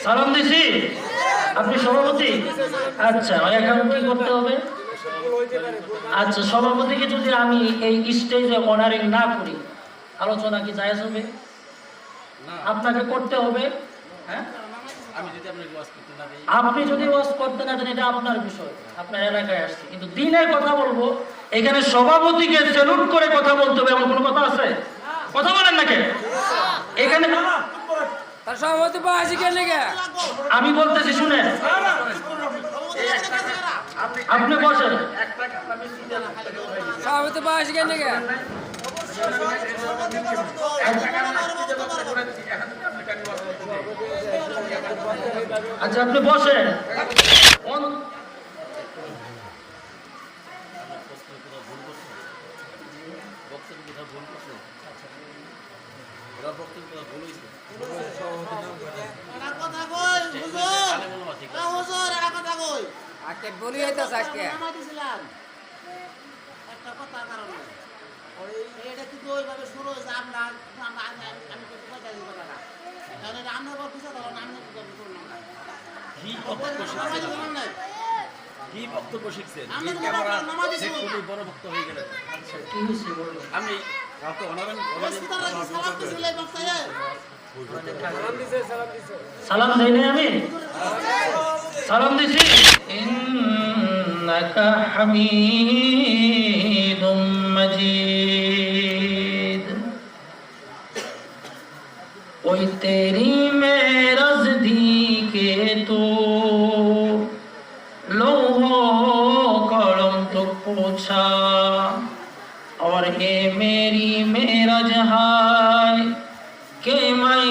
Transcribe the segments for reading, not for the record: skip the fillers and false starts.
সালাম দিছি। আপনি সভাপতি? আচ্ছা, এখন কি করতে হবে? আচ্ছা, সভাপতিকে যদি আমি এই স্টেজে অনারিং না করি, আলোচনা কি জায়েজ হবে? আপনাকে করতে হবে। হ্যাঁ, আপনি যদি ওয়াজ করতে না দেন এটা আপনার বিষয়, আপনার এলাকায় আসছে, কিন্তু দিনের কথা বলবো। এখানে সভাপতিকে সেলুট করে কথা বলতে হবে এমন কোনো কথা আছে? কথা বলেন না কেন? এখানে সভাপতি বাসি কেন গে? আমি বলতেছি শুনেন, আপনি বসেন। সভাপতি বাসি কেন গে? আচ্ছা, আপনি বসেন। বলি আজকে একটা কথা কারণে এটা কিন্তু ওইভাবে শুরু হয়েছে। আপনার আমি কিন্তু কথা দিই কথাটা, কারণ এটা আমরা বলতে চাই তখন আমি করলাম না। কি বক্তব্য শিখছেন? বড় ভক্ত হয়ে গেলেন। আমি সালাম দেই নাই আমি? সালাম দিছি। ইন্নাকা হামিদুম মজিদ। ওই তেরি মেরাজ দিকে তো लोहो कलम तो पूछा और ये मेरी मेरा जहां के मैं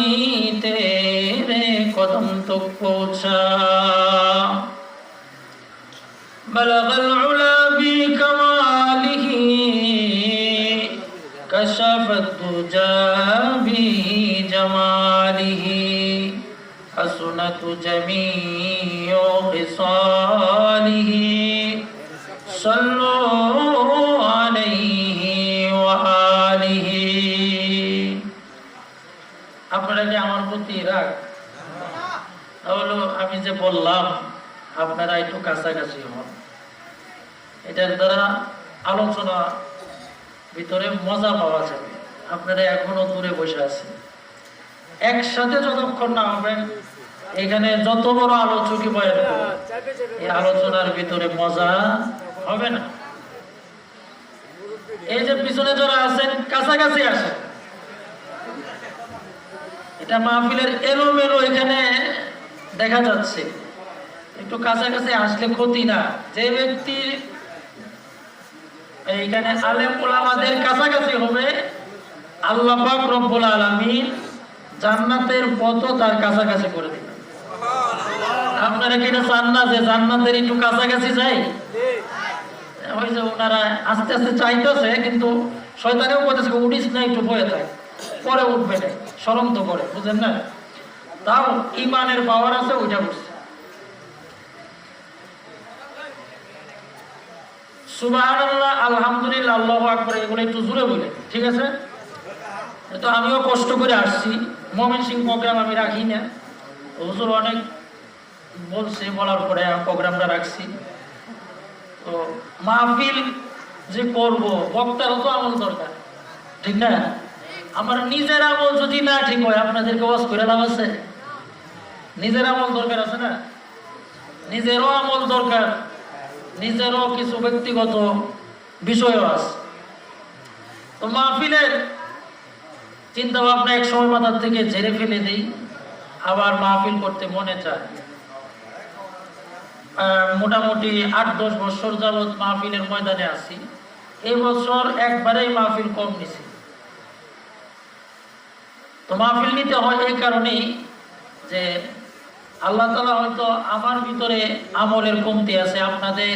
तेरे कदम तो पूछा बलगल उला भी कमालिही कशफत दुजा भी जमालिही हसनत जमीओ खिसालिही सल्लु अलैहि व आलिहि। আপনারা কি আমার প্রতি রাগ? তাহলে আমি যে বললাম আপনারা একটু কাছাকাছি হন, এটার দ্বারা আলোচনা ভিতরে মজা পাওয়া যাবে। আপনারা এখনো দূরে বসে আছেন, একসাথে যতক্ষণ না হবেন এখানে যত বড় আলোচকই বয়ান করবে এই আলোচনার ভিতরে মজা হবে না। এই যে পিছনে যারা আছেন কাছাকাছি আসেন, এটা মাহফিলের এলোমেলো এখানে দেখা যাচ্ছে, একটু কাছাকাছি আসলে ক্ষতি না। যে ব্যক্তি এইখানে আলেম ওলামাদের কাছাকাছি হবে আল্লাহ পাক রব্বুল আলামিন জান্নাতের পথ তার কাছাকাছি করে দিবেন। আপনারা কি চান না যে জান্নাতের একটু কাছাকাছি যাই? ওই যে ওনারা আস্তে আস্তে চাইতেছে, কিন্তু শয়তানেও বলতেছে উঠিস না, একটু বয়ে থাকে, পরে উঠবে না, শরম তো করে, বুঝেন না? তাও ইমানের পাওয়ার আছে, ওইটা বুঝছে। সুবহানাল্লাহ, আলহামদুলিল্লাহ, আল্লাহু আকবার, এগুলো একটু জোরে বলে, ঠিক আছে? তো আমিও কষ্ট করে আসছি, ময়মনসিংহ প্রোগ্রাম আমি রাখি না, হুজুর অনেক বলছে, বলার পরে প্রোগ্রামটা রাখছি। তো মাহফিল যে করব, বক্তারও তো আমল দরকার, ঠিক না? আমার নিজের আমল যদি না ঠিক হয় আপনাদেরকে ওয়াজ করে লাভ আছে? নিজের আমল দরকার আছে না? নিজেরও আমল দরকার, নিজেরও কিছু ব্যক্তিগত বিষয়ও আছে। তো মাহফিলের চিন্তা ভাবনা এক সময় মাথার থেকে ঝেড়ে ফেলে দিই, আবার মাহফিল করতে মনে চায়। মোটামুটি 8-10 বছর যাবৎ মাহফিলের ময়দানে আছি। এই বছর একবারেই মাহফিল কম নিছি। তো মাহফিল নিতে হয় এই কারণেই যে আল্লাহ তাআলা হয়তো আমার ভিতরে আমলের কমতি আছে। আপনাদের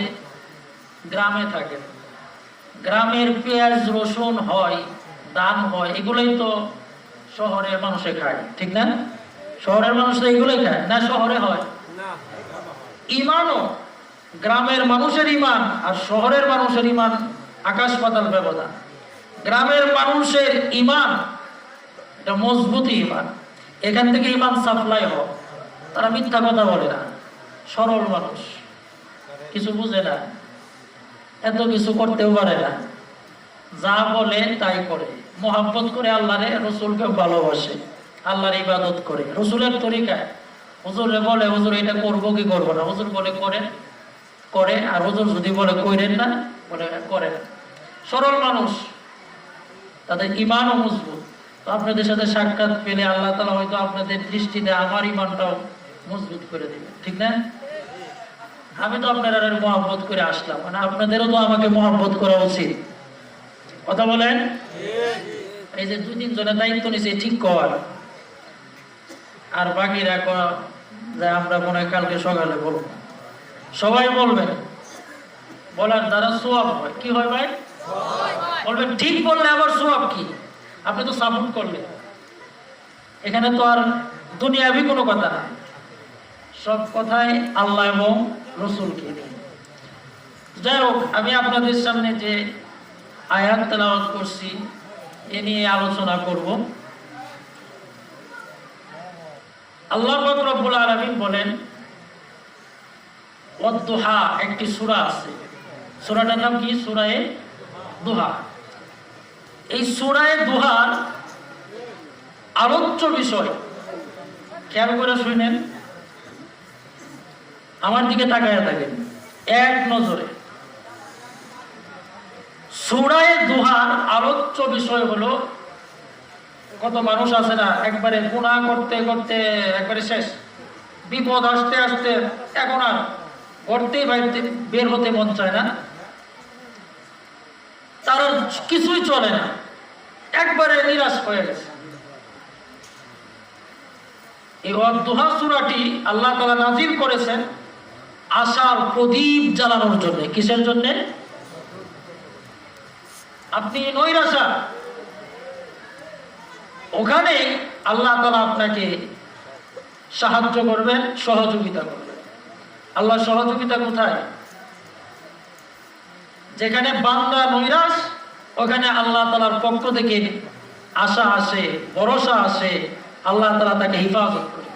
গ্রামে থাকেন, গ্রামের পেঁয়াজ রসুন হয়, দান হয়, এগুলোই তো শহরের মানুষে খায়, ঠিক না? শহরের মানুষ তো এগুলোই খায় না? শহরে হয় ইমানও, গ্রামের মানুষের ইমান আর শহরের মানুষের ইমান আকাশ পাতাল ব্যবধান। গ্রামের মানুষের ইমান এটা মজবুত ইমান, এখান থেকে ইমান সাপ্লাই হয়। তারা মিথ্যা কথা বলে না, সরল মানুষ, কিছু বুঝে না, এত কিছু করতেও পারে না, যা বলে তাই করে, মোহাব্বত করে আল্লাহরে, রসুলকে ভালোবাসে, আল্লাহর ইবাদত করে রসুলের তরিকায়। হুজুরে বলে হুজুর এটা করবো কি করবো না, হুজুর বলে করেন, করে, আর হুজুর যদি বলে করেন না, বলে করেন। সরল মানুষ, তাদের ইমানও মজবুত। তো আপনাদের সাথে সাক্ষাৎ পেলে আল্লাহ তাআলা হয়তো আপনাদের দৃষ্টিতে আমার ইমানটাও মজবুত করে দেবে, ঠিক না? আমি তো আপনারা মহব্বত করে আসলাম, মানে আপনাদেরও তো আমাকে মহব্বত করা উচিত। কথা বলেন? এই যে 2-3 জনের দায়িত্ব নিছে ঠিক কর, আর বাকিরা যে আমরা মনে হয় কালকে সকালে বলবো, সবাই বলবেন, বলার দ্বারা সোয়াব হয়। কি হয় ভাই? বলবেন ঠিক বললে আবার সোয়াব কি? আপনি তো সাপোর্ট করলেন, এখানে তো আর দুনিয়াবি কোনো কথা না, সব কথাই আল্লাহ এবং রসুলকে নিয়ে। যাই হোক, আমি আপনাদের সামনে যে আয়াত তেলাওয়াত করছি এ নিয়ে আলোচনা করব। আল্লাহ পাক রব্বুল আলামিন বলেন, ওয়াদ-দুহা, একটি সূরা আছে, সূরাটার নাম কি? সূরায়ে দুহা। এই সূরায়ে দুহার আলোচ্য বিষয় খেয়াল করে শুনেন, আমার দিকে তাকায়া থাকেন এক নজরে। সূরায়ে দুহার আলোচ্য বিষয় হলো, কত মানুষ আছে না একবারে গুনাহ করতে করতে একবারে শেষ, বিপদ আসতে আসতে এখন আর করতেই বাইরে বের হতে মন চায় না, তার আর কিছুই চলে না, একবারে নিরাশ হয়ে গেছে। এই ওয়াদ-দুহা সূরাটি আল্লাহ তাআলা নাযিল করেছেন আশার প্রদীপ জ্বালানোর জন্য। কিসের জন্য? আপনি নৈরাশা, ওখানে আল্লাহ তাআলা আপনাকে সাহায্য করবেন, সহযোগিতা করবেন। আল্লাহ সহযোগিতা কোথায়? যেখানে বান্দা নৈরাশ, ওখানে আল্লাহ তাআলার পক্ষ থেকে আশা আসে, ভরসা আসে, আল্লাহ তাআলা তাকে হিফাজত করে।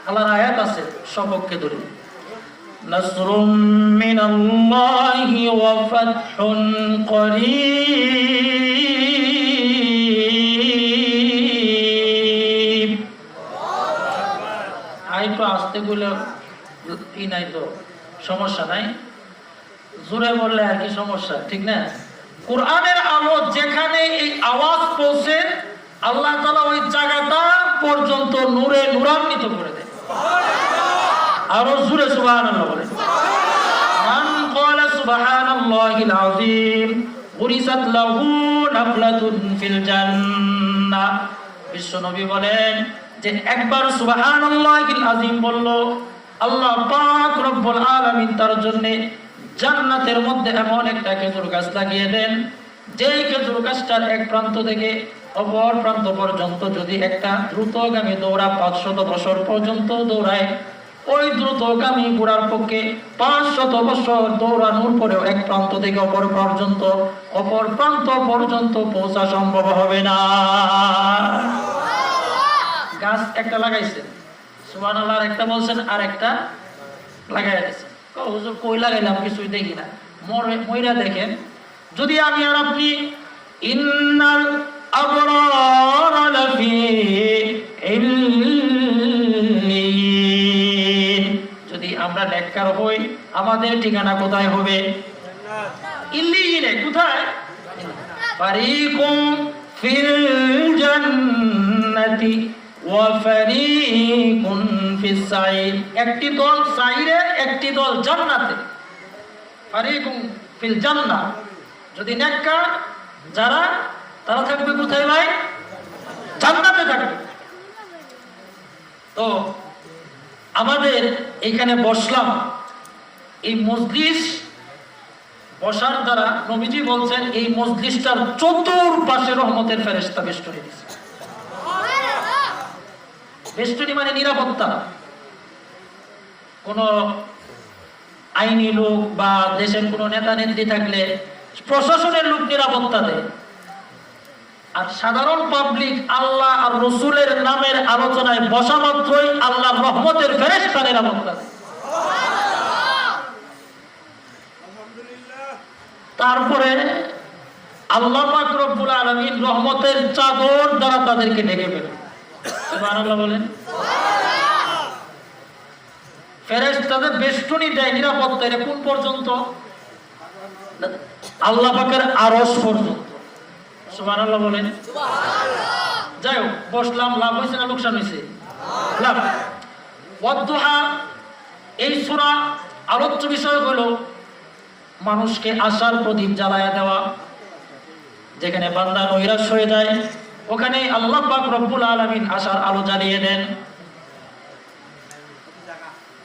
আল্লাহর আয়াত আছে সপক্ষে ধরে, নাসরুম মিনাল্লাহি ওয়া ফাতহুন করিব। আইতো আস্তে বলে ই নাই তো সমস্যা নাই, জোরে বললে আর কি সমস্যা, ঠিক না? কোরআনের আলো যেখানে এই আওয়াজ পৌঁছে, আল্লাহ তাআলা ওই জায়গাটা পর্যন্ত নূরে নূরান্বিত করে দেন। আরো জোরে সুবহানাল্লাহ বলেন। মান ক্বালা সুবহানাল্লাহিল আযীম উরিসাত লাহু নাফলাতুন ফিল জান্নাহ। বিশ্বনবী বলেন যে একবার সুবহানাল্লাহিল আযীম বলল, আল্লাহ পাক রব্বুল আলামিন তার জন্য জান্নাতের মধ্যে এমন একটা খেজুর গাছ লাগিয়ে দেন, যেই খেজুর গাছটার এক প্রান্ত থেকে অপর প্রান্ত পর্যন্ত যদি একটা দ্রুতগামী দৌড়া 500 বছর পর্যন্ত দৌড়ায়, ওই দ্রুতগামী ঘোড়ার পক্ষে 500 বছর দৌড়ানোর পরেও এক প্রান্ত থেকে অপর প্রান্ত পর্যন্ত পৌঁছা সম্ভব হবে না। গাছ একটা লাগাইছে, সুবহানাল্লাহ, আর একটা বলছেন, আর একটা লাগাইয়া দিয়েছে। হুজুর কই লাগাইলাম কিছুই দেখি না, মইরা দেখেন। যদি আমি আর আপনি ইন্নাল আবরার লাফি ইল্লিয়িন, যদি আমরা নেককার হই, আমাদের ঠিকানা কোথায় হবে? ইল্লিয়িনে। কোথায়? ফারিকুম ফিল জান্নাতি ওয়া ফারিকুন ফিস সাইর। একটি দল সাইরে, একটি দল জান্নাতে। ফারিকুম ফিল জান্নাহ, যদি নেককার যারা, তারা থাকবে কোথায় ভাই? জান্নাতে থাকবে। তো আমাদের এখানে বসলাম, এই মজলিস বসার দ্বারা নবীজি বলছেন এই মজলিসটার চতুর্পাশে রহমতের ফেরেশতা বেষ্টনী দিয়েছে। বেষ্টনী মানে নিরাপত্তা। কোন আইনি লোক বা দেশের কোন নেতা নেত্রী থাকলে প্রশাসনের লোক নিরাপত্তা দেয়, আর সাধারণ পাবলিক আল্লাহ আর রসুলের নামের আলোচনায় বসা মাত্রই আল্লাহর রহমতের ফেরেশতা নিরাপদ থাকে। তারপরে আল্লাহ পাক রব্বুল আলামিন রহমতের চাদর দ্বারা তাদেরকে ঢেকে ফেলে। সুবহানাল্লাহ বলেন। ফেরেশতাদের বেষ্টনী দেয় নিরাপত্তা। এটা কোন পর্যন্ত? আল্লাহ পাকের আরশ পর্যন্ত। সুবহানাল্লাহ বলেন। যাই হোক, বসলাম, লাভ হয়েছে না লোকসান হয়েছে? লাভ। ওয়াদ্দুহা, এই সূরা আলোচ্য বিষয় হলো মানুষকে আশার প্রদীপ জ্বালায়া দেওয়া। যেখানে বান্দা নৈরাশ হয়ে যায় ওখানে আল্লাহ পাক রব্বুল আলামিন আশার আলো জ্বালিয়ে দেন।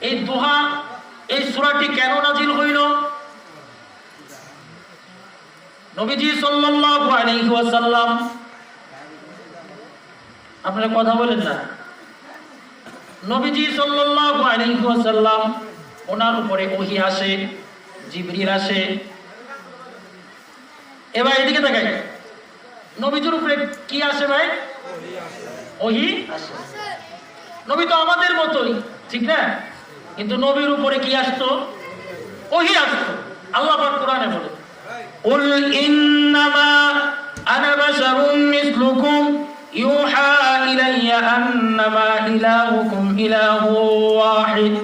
এই দুহা, এই সূরাটি কেন নাজিল হইল? নবীজি সাল্লাল্লাহু আলাইহি ওয়াসাল্লাম, আপনারা কথা বলেন না, নবীজি সাল্লাল্লাহু আলাইহি ওয়াসাল্লাম ওনার উপরে ওহী আসে, জিবরিল আসে। এবার এদিকে তাকাই, নবীজির উপরে কি আসে ভাই? ওহী আসে। নবী তো আমাদের মতোই, ঠিক না? কিন্তু নবীর উপরে কি আসতো? ওহী আসতো। আল্লাহ পাক কোরআনে বলে, কুল ইন্নামা আনা বাশারুম মিসলুকুম ইউহা ইলাইয়া আন্নামা ইলাহুকুম ইলাহু ওয়াহিদ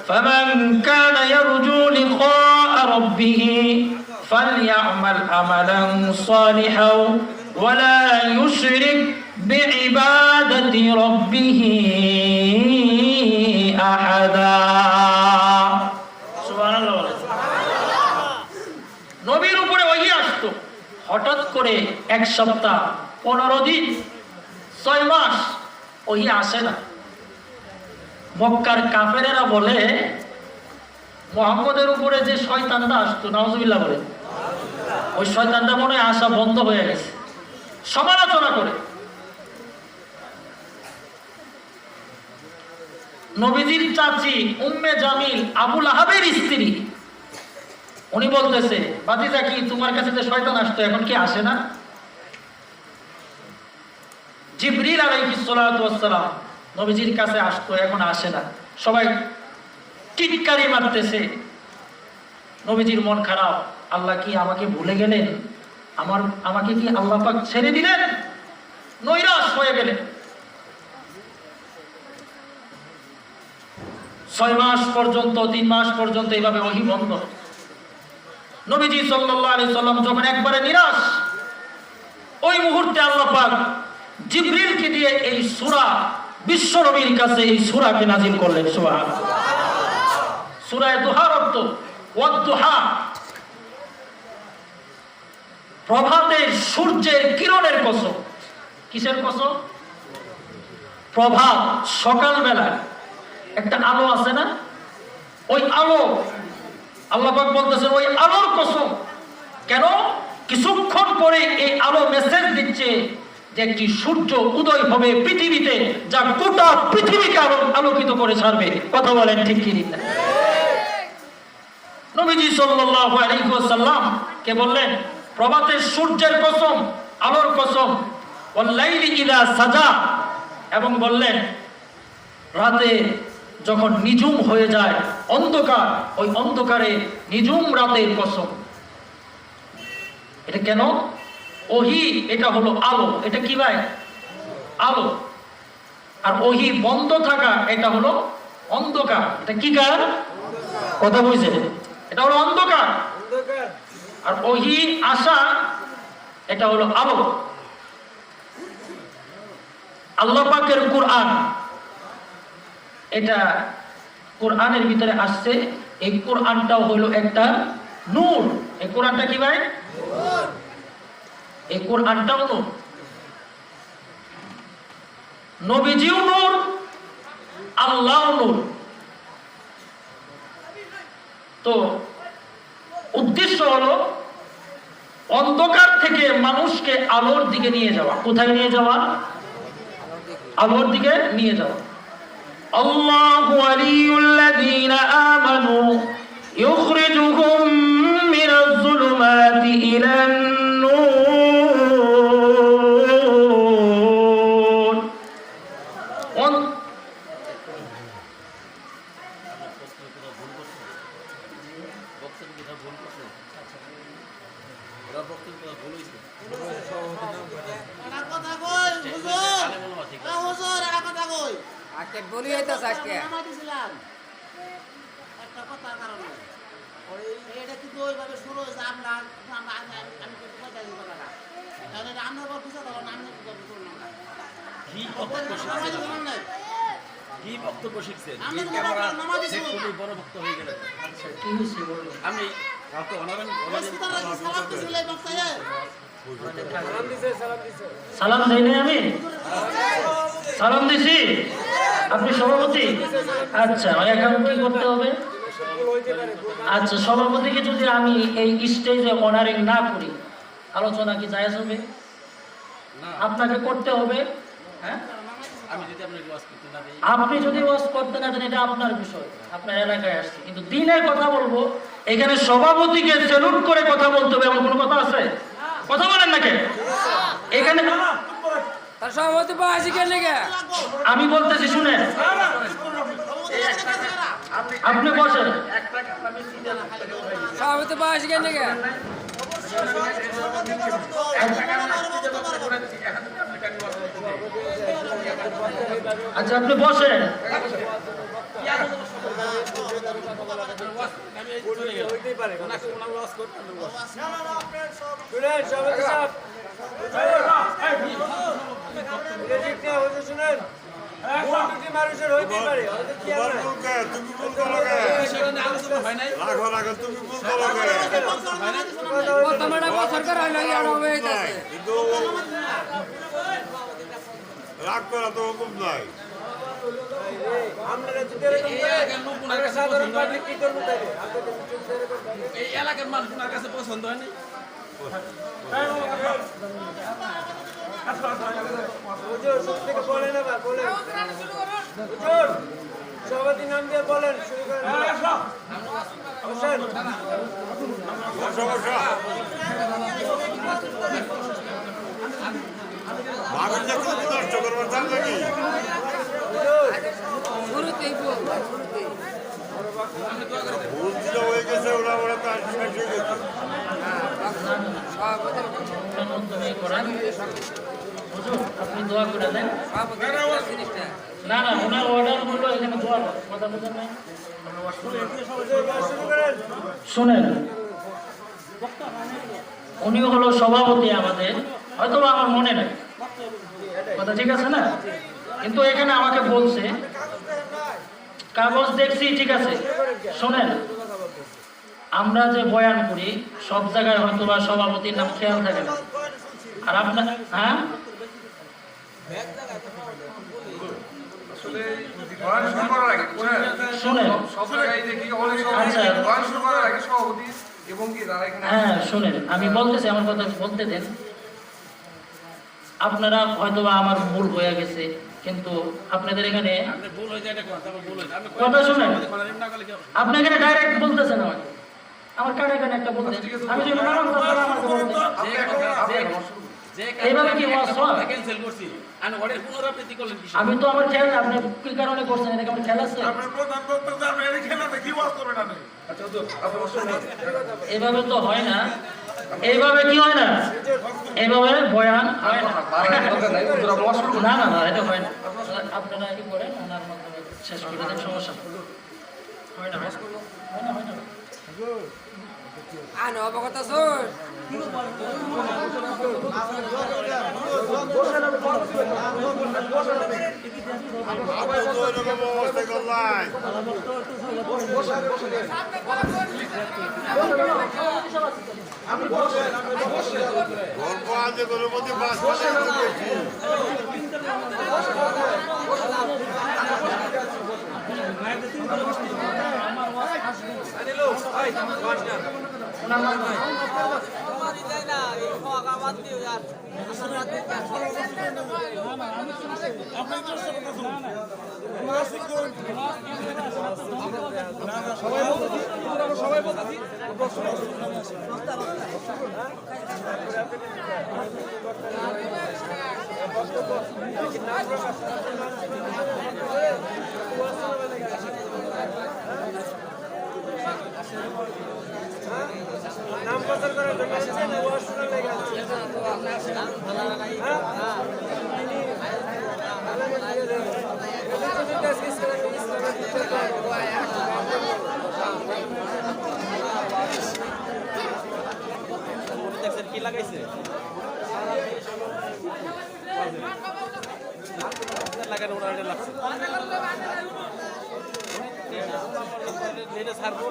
ফামান কানা ইয়ারজু লিকাআ রাব্বিহি ফালইআমাল আমালান সালিহান ওয়ালা ইউশরিক বিইবাদাতি রাব্বিহি আহাদা। সুবহানাল্লাহ। নবীর উপরে ওহী আসতো হঠাৎ করে, এক সপ্তাহ, 15 দিন, 6 মাস ওহী আসে না। মক্কার কাফেরেরা বলে মুহাম্মদের উপরে যে শয়তানটা আসতো, নাউজুবিল্লাহ বলে, ওই শয়তানটা মনে হয় আসা বন্ধ হয়ে গেছে। সমালোচনা করে। নবীজির চাচি উম্মে জামিল আবু লাহাবের স্ত্রী, উনি বলতেছে, ভাতিজা কি তোমার কাছে যে শয়তান আসতো এখন কি আসে না? জিবরিল আলাইহিস সালাতু ওয়াস সালাম নবীজির কাছে আসতো, এখন আসে না। সবাই টিটকারি মারতেছে। নবীজির মন খারাপ, আল্লাহ কি আমাকে ভুলে গেলেন? আমাকে কি আল্লাহ পাক ছেড়ে দিলেন? নৈরাশ হয়ে গেলেন। 6 মাস পর্যন্ত, 3 মাস পর্যন্ত এইভাবে ওহী বন্ধ। নবীজি সাল্লাল্লাহু আলাইহি সাল্লাম যখন একবারে নিরাশ, ওই মুহূর্তে আল্লাহ পাক জিবরিলকে দিয়ে এই সূরা, বিশ্ব নবীর কাছে এই সূরাকে নাজিল করলেন। সুবহানাল্লাহ। সূরা দুহার অর্থ ওয়াদ্দুহা, প্রভাতের সূর্যের কিরণের কসম। কিসের কসম? প্রভাত, সকালবেলা একটা আলো আছে না, ওই আলো, আল্লাহ পাক বলতেছেন ওই আলোর কসম। কেন? কিছুক্ষণ পরে এই আলো মেসেজ দিচ্ছে যে একটি সূর্য উদয় হবে পৃথিবীতে, যা গোটা পৃথিবীকে আলোকিত করে ছাড়বে। কথা বলেন ঠিক কি না? নবীজি সাল্লাল্লাহু আলাইহি ওয়াসাল্লাম কে বললেন প্রভাতের সূর্যের কসম, আলোর কসম, ওয়াল লাইলি ইযা সাজা, এবং বললেন রাতে যখন নিঝুম হয়ে যায়, অন্ধকার, ওই অন্ধকারে নিঝুম রাতের কসম। এটা কেন? ওহী, এটা হলো আলো। এটা কি ভাই? আলো। আর ওহী বন্ধ থাকা, এটা হলো অন্ধকার। এটা কি কার? কথা বুঝছেন? এটা হলো অন্ধকার। আর ওহী আসা, এটা হলো আলো। আল্লাহ পাকের কুরআন, এটা কোরআনের ভিতরে আসছে। এই কোরআনটাও হলো একটা নূর। এই কোরআনটা কি ভাই? এই কোরআনটাও নূর। নবীজিও নূর, আল্লাহও নূর। তো উদ্দেশ্য হলো অন্ধকার থেকে মানুষকে আলোর দিকে নিয়ে যাওয়া। কোথায় নিয়ে যাওয়া? আলোর দিকে নিয়ে যাওয়া। আল্লাহু ওয়ালিয়ুল্লাযীনা আমানু ইউখরিজুহুম মিনাজ যুলুমাতি ইলান নূর। ভুল করছে ওরা বক্তব্য ভুল হয়েছে একটা কথা কই হুজুর কালে বলবা ঠিক এ হুজুর একটা কথা কই আজকে বলি হইতাছে আজকে নামাজ দিছিলাম একটা কথার কারণে ওই এটা কিন্তু ওইভাবে শুরু হয়েছে আপনার আমি কিন্তু পয়সা দিই কথাটা তাহলে এটা আপনার পর বুঝা তখন আমি কি করবো করলাম না কি বক্তব্য নামাজ শিখছেন দিলাম না কি বক্তব্য শিখছেন আমি এই তো ক্যামেরা নামাজ সেট পড়ি। করে বড় বক্ত হয়ে গেলেন কি হয়েছে বলুন? আমি কাউকে হসপিটালে কি সালাম দিছিল এই বক্তায় সালাম দেই নাই আমি? সালাম দিছি? আপনি সভাপতি? আচ্ছা, এখন কি করতে হবে? আচ্ছা, সভাপতিকে যদি আমি এই স্টেজে অনারিং না করি, আলোচনা কি জায়েজ হবে? না আপনাকে করতে হবে। হ্যাঁ, আমি যদি আপনাকে ওয়াজ করতে না দিই আপনি যদি ওয়াজ করতে না দেন এটা আপনার বিষয়, আপনার এলাকায় আসছে, কিন্তু দিনের কথা বলবো, এখানে সভাপতিকে সেলুট করে কথা বলতে হবে এমন কোনো কথা আছে? কথা বলেন না কেন? এখানে তার সভাপতি বাসি কেন গে আমি বলতেছি শুনেন, আপনি বসেন। সভাপতি বাসি কেন গে আচ্ছা, আপনি বসেন। আমি এই চলে গেলাম হইতেই পারে ওনাকে ওনার ওয়াজ করতে আমি ওয়াজ শুনেন সভাপতি সাহেব শুনেন ভুল ত্রুটি মানুষের হইতেই পারে হয়তো কি আর নাই। সেখানে আলোচনা হয় নাই বর্তমানে সরকার হয় না আর হবে হইতাছে রাগ করা তো হুকুম নাই আপনারা যদি এরকম এই করেন, এলাকার লোক ওনার আমরা কাছে সাধারণ পছন্দ হয় পাবলিক কি করবো তাইলে আপনাদের চুপ করে করবেন। এই এলাকার মানুষ ওনার কাছে পছন্দ হয় নাই হুজুর সব থেকে বলেন আবার বলেন হুজুর সভাপতি নাম দিয়ে বলেন শুরু করেন বসেন। সমস্যা ভাবেন যে কোনো নষ্ট করবার চান নাকি শুরুতেই বল শুরুতেই ভুল ছিল হয়ে গেছে ওরা ওরা তো আসবে ঠিক আছে সভাপতি করেন হুজুর, আপনি দোয়া করে দেন। সভাপতি জিনিসটা না না, ওনার অর্ডার বললো এখানে দোয়া করেন। কথা বুঝেন নাই? হুজুর বস শুরু করেন। শুনেন, উনি হলো সভাপতি আমাদের, হয়তো বা আমার মনে নাই, কথা ঠিক আছে না? কিন্তু এখানে আমাকে বলছে, কাগজ দেখছি ঠিক আছে। শোনেন, আমরা যে বয়ান করি সব জায়গায় হয়তো বা সভাপতির নাম খেয়াল থাকে না, আর আপনার হ্যাঁ শোনেন, আচ্ছা হ্যাঁ শোনেন, আমি বলতেছি, আমার কথা বলতে দেন। আপনারা হয়তো বা আমার ভুল হয়ে গেছে, কিন্তু আপনাদের এখানে আপনি ভুল হয়ে যায় এটা কথা ভুল হয়ে যায় আমি কথা শুনেন, না করলে কি আপনি এখানে ডাইরেক্ট বলতেছেন আমাকে, আমার কানে কানে একটা বলতেন, আমি যদি নানান কথা আমাকে বলতেন, এইভাবে কি ওয়াজ হয়? ক্যান্সেল করছি আমি অর্ডার পুনরাবৃত্তি করলেন কি আমি তো আমার খেয়াল, আপনি কি কারণে করছেন, এটা কি আমার খেয়াল আছে? এভাবে তো হয় না, এইভাবে কি হয় না, এইভাবে বয়ান হয় না। না না না, এটা হয় না। আপনারা কি করেন, ওনার মাধ্যমে শেষ করে দেন, সমস্যা হয় না, হয় না, হয় না। আনো অবগত শুন অবস্থা করলাই গল্প আছে কোনো মধ্যে বাস ওনার মাধ্যমে হ্যাঁ প্রচার করার জন্য আসছেন না ওয়াজ শোনার লেগে আসছেন? হ্যাঁ? দেখছেন কি লাগাইছে লাগানো ওরা এটা লাগছে এটা ছাড়বো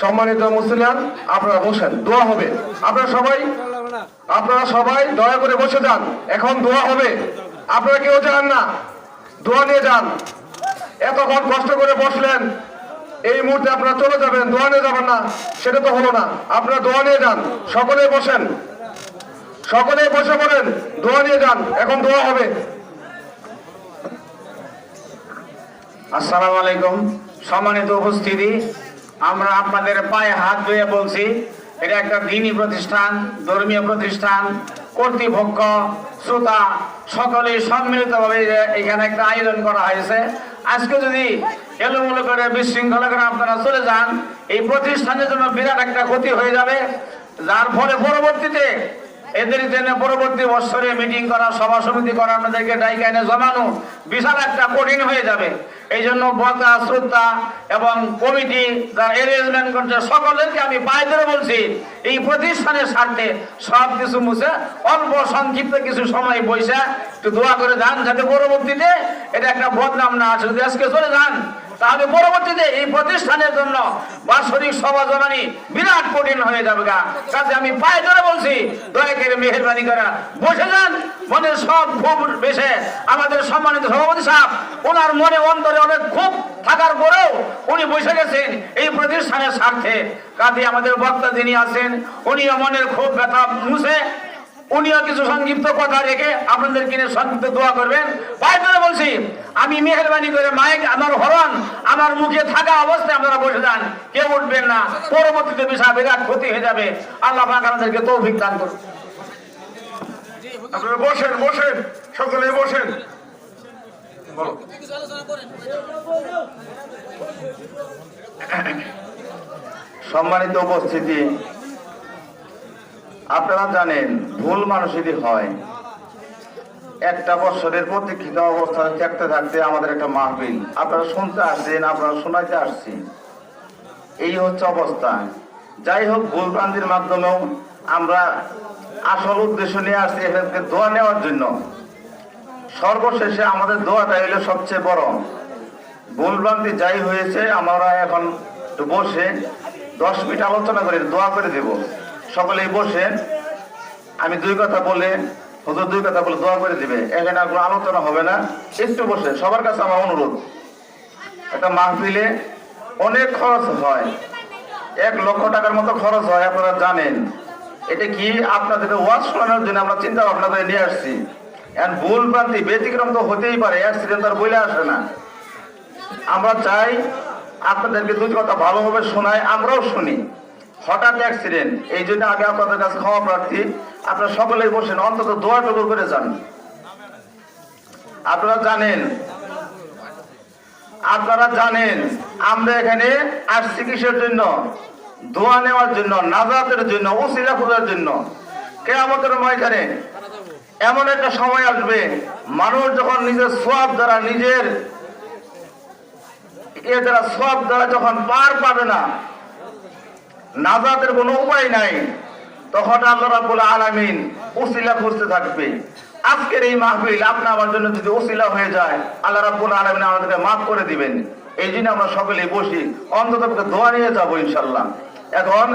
সম্মানিত মুসলিয়ান, আপনারা বসেন, দোয়া হবে। আপনারা সবাই দয়া করে বসে যান, এখন দোয়া হবে। আপনারা কেউ যান না, দোয়া নিয়ে যান। এতক্ষণ কষ্ট করে বসলেন, এই মুহূর্তে আপনারা চলে যাবেন, দোয়া নিয়ে যাবেন না, সেটা তো হলো না। আপনারা দোয়া নিয়ে যান, সকলেই বসেন, সকলেই বসে পড়েন, দোয়া নিয়ে যান, এখন দোয়া হবে। আসসালামু আলাইকুম। সম্মানিত উপস্থিতি, আমরা আপনাদের পায়ে হাত ধুয়ে বলছি, এটা একটা দ্বীনি প্রতিষ্ঠান, ধর্মীয় প্রতিষ্ঠান, কর্তৃপক্ষ, শ্রোতা সকলেই সম্মিলিতভাবে এখানে একটা আয়োজন করা হয়েছে। আজকে যদি এলোমেলো করে বিশৃঙ্খলা করে আপনারা চলে যান, এই প্রতিষ্ঠানের জন্য বিরাট একটা ক্ষতি হয়ে যাবে, যার ফলে পরবর্তীতে এদের জন্য পরবর্তী বছরে মিটিং করা, সভা সমিতি করা, আপনাদেরকে ডাইকাইনে জমানো বিশাল একটা কঠিন হয়ে যাবে। এই জন্য বক্তা, শ্রোতা এবং কমিটি যারা অ্যারেঞ্জমেন্ট করছে সকলদেরকে আমি পায়ে ধরে বলছি, এই প্রতিষ্ঠানের স্বার্থে সব কিছু মুছে অল্প সংক্ষিপ্ত কিছু সময় বসে একটু দোয়া করে যান, যাতে পরবর্তীতে এটা একটা বদনাম না আসে। যদি আজকে চলে যান তাহলে পরবর্তীতে এই প্রতিষ্ঠানের জন্য বাৎসরিক সভা জমানি বিরাট কঠিন হয়ে যাবে। কাজে আমি পায়ে ধরে বলছি, দয়া করে মেহেরবানি করা বসে যান। মনে সব ক্ষোভ বেশে আমাদের সম্মানিত সভাপতি সাহেব, ওনার মনে অন্তরে অনেক ক্ষোভ থাকার পরেও উনি বসে গেছেন এই প্রতিষ্ঠানের স্বার্থে। কাজে আমাদের বক্তা যিনি আছেন, উনিও মনের ক্ষোভ ব্যথা মুছে উনিও কিছু সংক্ষিপ্ত কথা রেখে আপনাদের কিনে সংক্ষিপ্ত দোয়া করবেন। পায়ে ধরে বলছি, আমি মেহেরবানি করে মাইক আমার হরণ আমার মুখে থাকা অবস্থায় আপনারা বসে যান, কেউ উঠবেন না, পরবর্তীতে বিশাল বিরাট ক্ষতি হয়ে যাবে। আল্লাহ পাক আমাদেরকে তৌফিক দান করুন। আপনারা বসেন, বসেন, সকলে বসেন। বলো। সম্মানিত উপস্থিতি, আপনারা জানেন ভুল মানুষেরই হয়। একটা বছরের প্রতীক্ষিত অবস্থায় থাকতে থাকতে আমাদের একটা মাহফিল আপনারা শুনতে আসছেন, আপনারা শোনাইতে আসছি, এই হচ্ছে অবস্থা। যাই হোক, ভুল ভ্রান্তির মাধ্যমেও আমরা আসল উদ্দেশ্য নিয়ে আসছি এখানে দোয়া নেওয়ার জন্য। সর্বশেষে আমাদের দোয়াটা হলো সবচেয়ে বড়। ভুল ভ্রান্তি যাই হয়েছে আমরা এখন একটু বসে 10 মিনিট আলোচনা করে দোয়া করে দেব। সকলেই বসেন, আমি দুই কথা বলে হুজুর দুই কথা বলে দোয়া করে দিবে। এখানে আর কোনো আলোচনা হবে না, একটু বসে। সবার কাছে আমার অনুরোধ, একটা মাহফিলে অনেক খরচ হয়, 1 লক্ষ টাকার মতো খরচ হয়, আপনারা জানেন। এটা কি আপনাদের ওয়াজ শোনানোর জন্য আমরা চিন্তা ভাবনা করে নিয়ে আসছি। এখন ভুল ভ্রান্তি ব্যতিক্রম তো হতেই পারে, অ্যাক্সিডেন্ট আর বলে আসে না। আমরা চাই আপনাদেরকে দুই কথা ভালোভাবে শোনাই, আমরাও শুনি। হঠাৎ অ্যাক্সিডেন্ট, এই জন্য আমি আপনাদের কাছে ক্ষমা প্রার্থী। আপনারা সকলেই বসেন, অন্তত দোয়াটুকু করে যান। আপনারা জানেন আমরা এখানে আসছি কিসের জন্য? দোয়া নেওয়ার জন্য, নাজাতের জন্য, ওসিলা খোঁজার জন্য। কিয়ামতের ময়দানে এমন একটা সময় আসবে, মানুষ যখন নিজের সওয়াব দ্বারা সওয়াব দ্বারা যখন পার পাবে না, নাজাতের কোনো উপায় নাই, তখন আল্লাহ রাব্বুল আলামিন ওসিলা খুঁজতে থাকবে। আজকের এই মাহফিল আপনি আমার জন্য যদি ওসিলা হয়ে যায়, আল্লাহ রাব্বুল আলামিন আমাদেরকে মাফ করে দিবেন। এই জন্য আমরা সকলেই বসি, অন্তত দোয়া নিয়ে যাবো ইনশাল্লাহ। এখন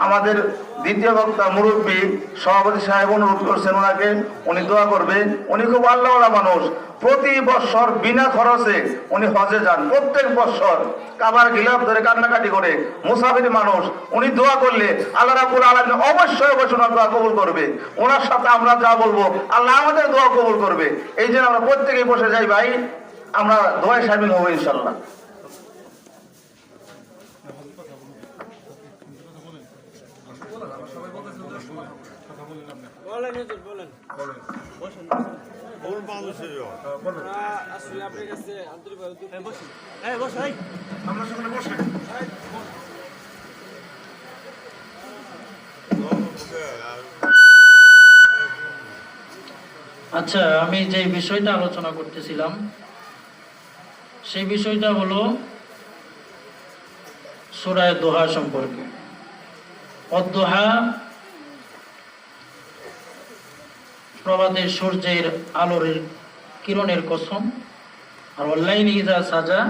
আমাদের দ্বিতীয় বক্তা মুরব্বী সভাপতি সাহেব অনুরোধ করছেন ওনাকে, উনি দোয়া করবে। উনি খুব আল্লাহওয়ালা মানুষ, প্রতি বছর বিনা খরচে উনি হজে যান, প্রত্যেক বছর কাবার গিলাফ ধরে কান্নাকাটি করে, মুসাফির মানুষ। উনি দোয়া করলে আল্লাহ রাব্বুল আলামিন অবশ্যই ওনার দোয়া কবুল করবে। ওনার সাথে আমরা যা বলবো আল্লাহ আমাদের দোয়া কবুল করবে। এই জন্য আমরা প্রত্যেকেই বসে যাই ভাই, আমরা দোয়ায় শামিল হবো ইনশাল্লাহ। বলেন হুজুর বলেন ভুল মানুষের আমরা আসলে আপনার কাছে আন্তরিকভাবে দুঃখিত। আমরা সকলে বসে আচ্ছা, আমি যে বিষয়টা আলোচনা করতেছিলাম সেই বিষয়টা হলো সূরা দোহা সম্পর্কে। অদ্দোহা প্রভাতের সূর্যের আলোর কিরণের কসম, আর অনলাইন ইজা সাজা